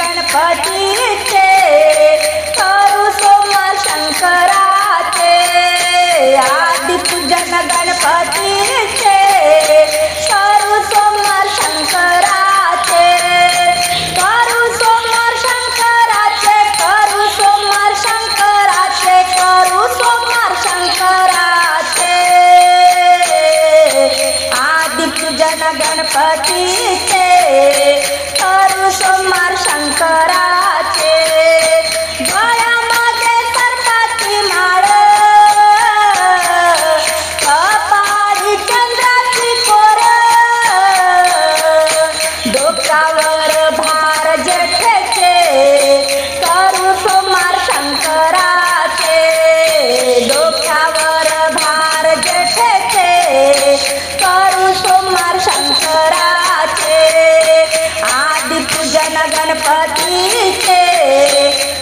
गणपतीचे करू सोमवार शंकराचे आदिपूजन गणपतीचे करू सोमवार शंकराचे करू सोमवार शंकराचे करू सोमवार शंकराचे करू सोमवार शंकराचे आदिपूजन गणपतीचे करू सोमवार शंकराचे गळ्यामध्ये सर्पाची माळ कपाळी चंद्राची कोर डोक्यावर भार जेठेचे करू सोमवार शंकराचे डोक्यावर भार जेठेचे करू सोमवार शंकराचे आदिपूजन गणपतीचे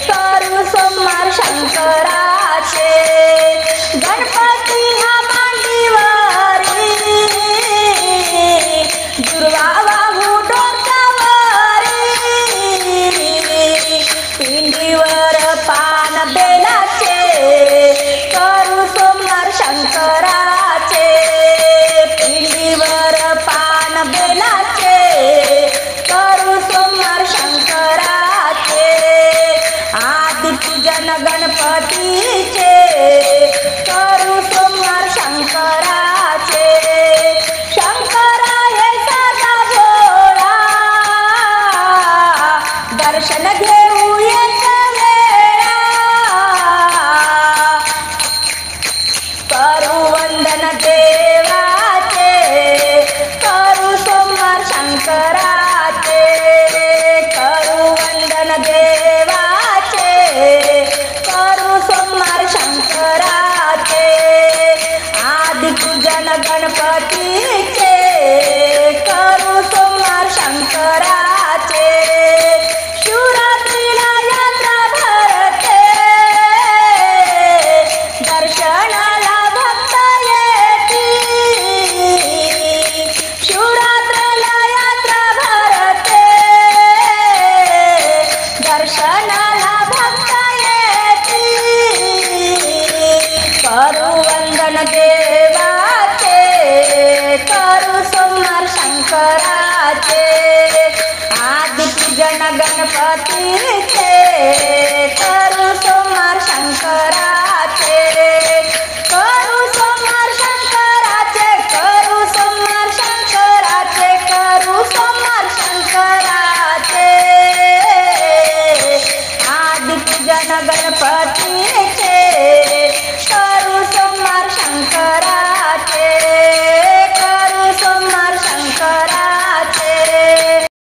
करू सोमवार शंकराचे गणपती हा मांडीवरी दुर्वा वाहू डोक्यावरी पिंडीवर पान बेलाचे करू सोमवार शंकराचे पिंडीवर पान बेलाचे करू सोमवार शंकराचे आदिपूजन गणपतीचे करू सोमवार शंकराचे शंकरा हे साधा भोळा दर्शन घेऊ एक वेळा करू वंदन देवाचे करू सोमवार शंकराचे करू वंदन देवाचे करू सोमवार शंकराचे आदिपूजन गणपतीचे करू सोमवार शंकराचे शिवरात्रीला यात्रा भरते दर्शनाला भक्त येती शिवरात्रीला यात्रा भरते दर्शनाला भक्त येती करू वंदन देवाचे करू सोमवार शंकराचे आदिपूजन गणपतीचे करू सोमवार शंकराचे करू सोमवार शंकराचे करू सोमवार शंकराचे करू सोमवार शंकराचे आदिपूजन गणपती